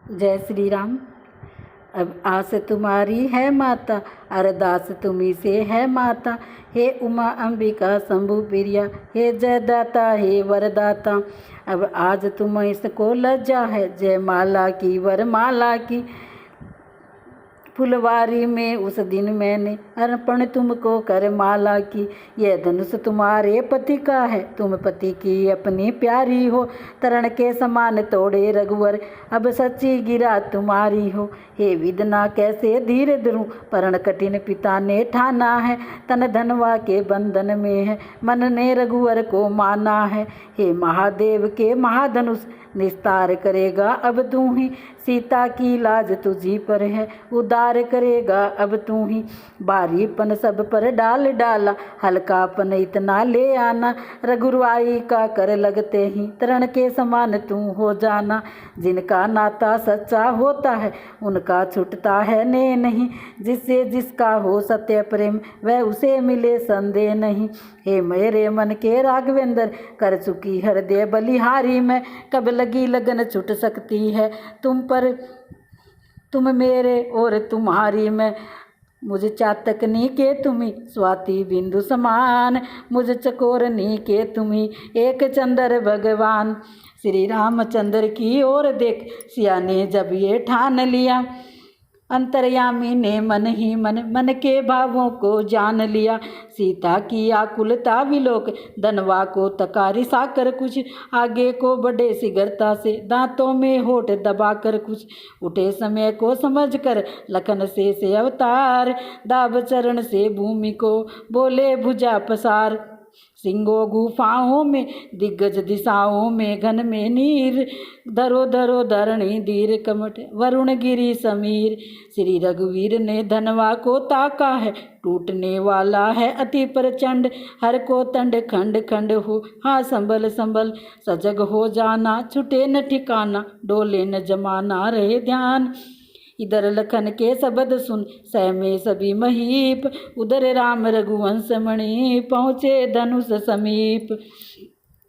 जय श्री राम। अब आस तुम्हारी है माता, अरदास तुम्ही से है माता। हे उमा अंबिका शंभु प्रिया, हे जयदाता हे वरदाता। अब आज तुम इसको लज्जा है, जय माला की वरमाला की। फुलवारी में उस दिन मैंने अर्पण तुमको कर माला की। यह धनुष तुम्हारे पति का है, तुम पति की अपनी प्यारी हो। तरण के समान तोड़े रघुवर, अब सच्ची गिरा तुम्हारी हो। हे विदना कैसे धीर धरूं, परण कठिन पिता ने ठाना है। तन धनवा के बंधन में है, मन ने रघुवर को माना है। हे महादेव के महाधनुष, निस्तार करेगा अब तू ही। सीता की लाज तुझी पर है, उदार करेगा अब तू ही। बारीपन सब पर डाल डाला, हल्कापन इतना ले आना। रघुराई का कर लगते ही, तरण के समान तू हो जाना। जिनका नाता सच्चा होता है, उनका छूटता है ने नहीं। जिससे जिसका हो सत्य प्रेम, वह उसे मिले संदेह नहीं। हे मेरे मन के राघवेंद्र, कर चुकी हृदय बलिहारी में। कब लगी लगन छूट सकती है तुम पर, तुम मेरे और तुम्हारी में। मुझ चातकनी के तुम्ही, स्वाति बिंदु समान। मुझ चकोरनी के तुम्ही, एक चंद्र भगवान। श्री रामचंद्र की ओर देख, सिया ने जब ये ठान लिया। अंतर्यामी ने मन ही मन, मन के भावों को जान लिया। सीता की आकुलता विलोक, धनवा को तकारी साकर कुछ। आगे को बढ़े शीघ्रता से, दांतों में होठ दबाकर कुछ। उठे समय को समझकर, लखन से अवतार। दाब चरण से भूमि को, बोले भुजा पसार। सिंगों गुफाओं में, दिग्गज दिशाओं में, घन में नीर। धरो धरो धरणी धीर कमठ, वरुण गिरी समीर। श्री रघुवीर ने धनवा को ताका है, टूटने वाला है अति प्रचंड। हर को तंड खंड खंड हो, हाँ संभल संभल सजग हो जाना। छुटे न ठिकाना, डोले न जमाना, रहे ध्यान। इधर लखन के शब्द सुन, सहमे सभी महीप। उधर राम रघुवंश मणि, पहुँचे धनुष समीप।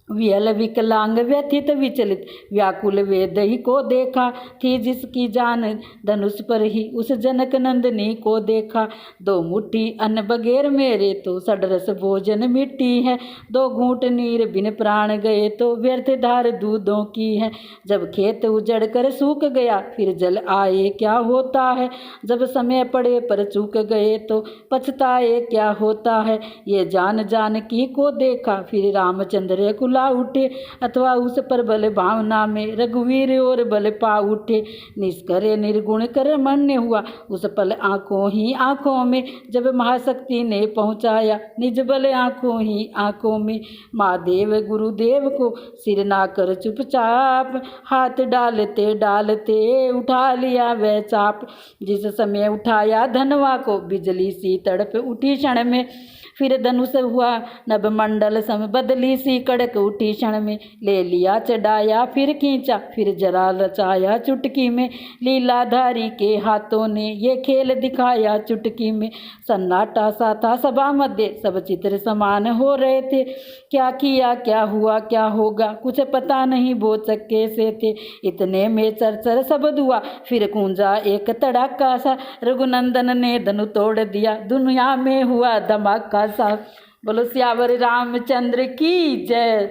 वियल विकलांग व्यथित विचलित, व्याकुल वे दही को देखा। थी जिसकी जान धनुष पर ही, उस जनक नंदनी को देखा। दो मुट्ठी अन्न बगैर मेरे तो, सडरस भोजन मिट्टी है। दो घूंट नीर बिन प्राण गए तो, व्यर्थ धार दूधों की है। जब खेत उजड़ कर सूख गया, फिर जल आए क्या होता है। जब समय पड़े पर चूक गए तो, पछताए क्या होता है। ये जान जानकी को देखा, फिर रामचंद्र कुला उठे। अथवा उस पर बल भावना में, रघुवीर और बल पा उठे। निष्करे निर्गुण कर्मण्य हुआ, उस पल आंखों ही आंखों में। जब महाशक्ति ने पहुँचाया, निज बल आंखों ही आंखों में। महादेव गुरुदेव को सिर ना कर चुपचाप, हाथ डालते डालते उठा लिया वह चाप। जिस समय उठाया धनवा को, बिजली सी तड़प उठी क्षण में। फिर धनुष हुआ नभ मंडल सम, बदली सी कड़क उठी क्षण में। ले लिया चढ़ाया फिर खींचा, फिर जरा रचाया चुटकी में। लीलाधारी के हाथों ने ये खेल दिखाया चुटकी में। सन्नाटा सा था सभा मध्य, सब चित्र समान हो रहे थे। क्या किया क्या हुआ क्या होगा, कुछ पता नहीं वो चक्के से थे। इतने में चरचर शब्द हुआ, फिर गूंजा एक तड़ाका सा। रघुनंदन ने धनु तोड़ दिया, दुनिया में हुआ धमाका सा। बोलो सियावर रामचंद्र की जय।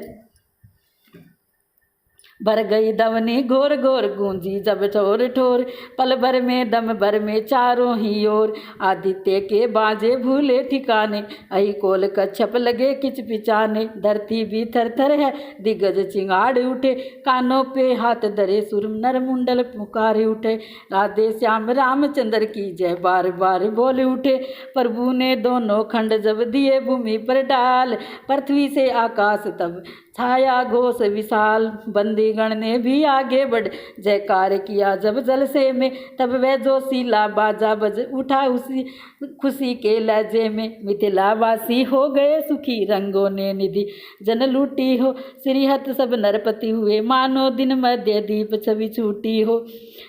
भर गई दवनी घोर घोर, गूंजी जब ठोर ठोर। पल भर में दम भर में चारों ही ओर, आदित्य के बाजे भूले ठिकाने। अहि कोल कच्छप लगे किचपिचाने। धरती भी थर थर है, दिग्गज चिंगाड़ उठे। कानों पे हाथ धरे सुर, नर मुंडल पुकारे उठे। राधे श्याम रामचंद्र की जय बार बार बोल उठे। प्रभु ने दोनों खंड जब दिए भूमि पर डाल, पृथ्वी से आकाश तब छाया घोष विशाल। बंदीगण ने भी आगे बढ़ जयकार किया जब जलसे में। तब वह जोशीला बाजा बज उठा उसी खुशी के लहजे में। मिथिलावासी हो गए सुखी, रंगों ने निधि जन लूटी हो। श्रीहत सब नरपति हुए, मानो दिन मध्य दीप छवि छूटी हो।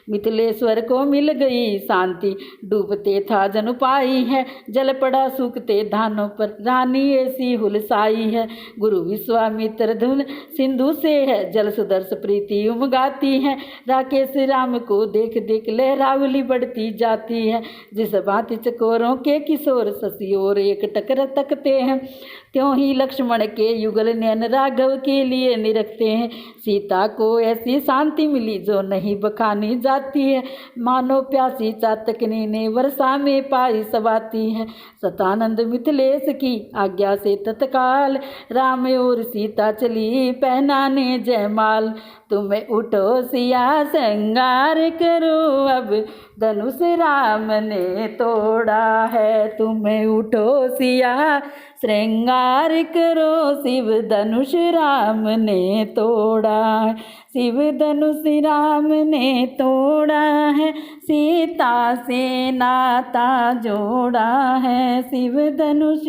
मिथिलेश्वर को मिल गई शांति, डूबते था जन पाई है। जल पड़ा सूखते धानों पर, रानी ऐसी हुलसाई है। गुरु विश्वामित्र धुन सिंधु से है, जल सुदर्श प्रीति उमगाती है। राकेश राम को देख देख लहरावली बढ़ती जाती है। जिस भांति चकोरों के किशोर शशि और एक टकर तकते हैं, त्यों ही लक्ष्मण के युगल नैन राघव के लिए निरखते हैं। सीता को ऐसी शांति मिली जो नहीं बखानी जाती है। मानो प्यासी चातकनी ने वर्षा में पाई सवाती है। सतानंद मिथिलेश की आज्ञा से तत्काल राम और सीता चली पहनाने जयमाल। तुम्हें उठो सिया श्रृंगार करो, अब धनुष राम ने तोड़ा है। तुम्हें उठो सिया श्रृंगार करो, शिव धनुष राम ने तोड़ा है। शिव धनुष राम ने तोड़ा है, सीता से नाता जोड़ा है। शिव धनुष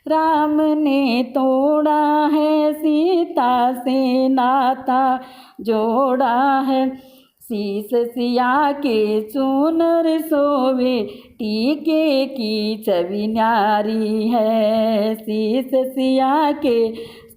राम ने तोड़ा है, सीता से नाता जोड़ा है। शीस सिया के चूनर सोवे, टीके की छवि न्यारी है। शीस सिया के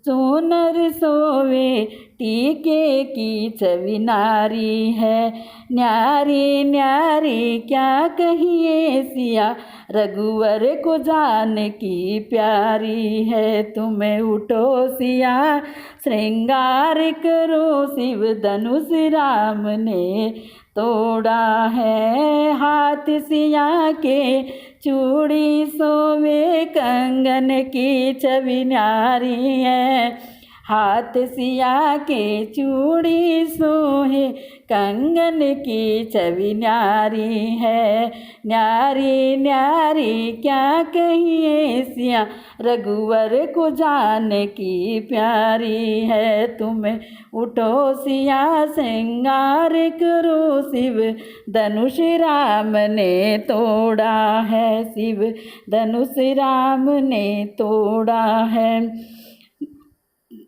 चूनर सोवे, टीके की छवि नारी है। न्यारी न्यारी क्या कहिए सिया, रघुवर को जान की प्यारी है। तुम्हें उठो सिया श्रृंगार करो, शिव धनुष राम ने तोड़ा है। हाथ सिया के चूड़ी सोवे, कंगन की छवि न्यारी है। हाथ सिया के चूड़ी सोहे, कंगन की छवि न्यारी है। न्यारी न्यारी क्या कहिए सिया, रघुवर को जान की प्यारी है। तुम्हें उठो सिया श्रृंगार करो, शिव धनुष राम ने तोड़ा है। शिव धनुष राम ने तोड़ा है।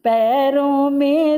पैरों में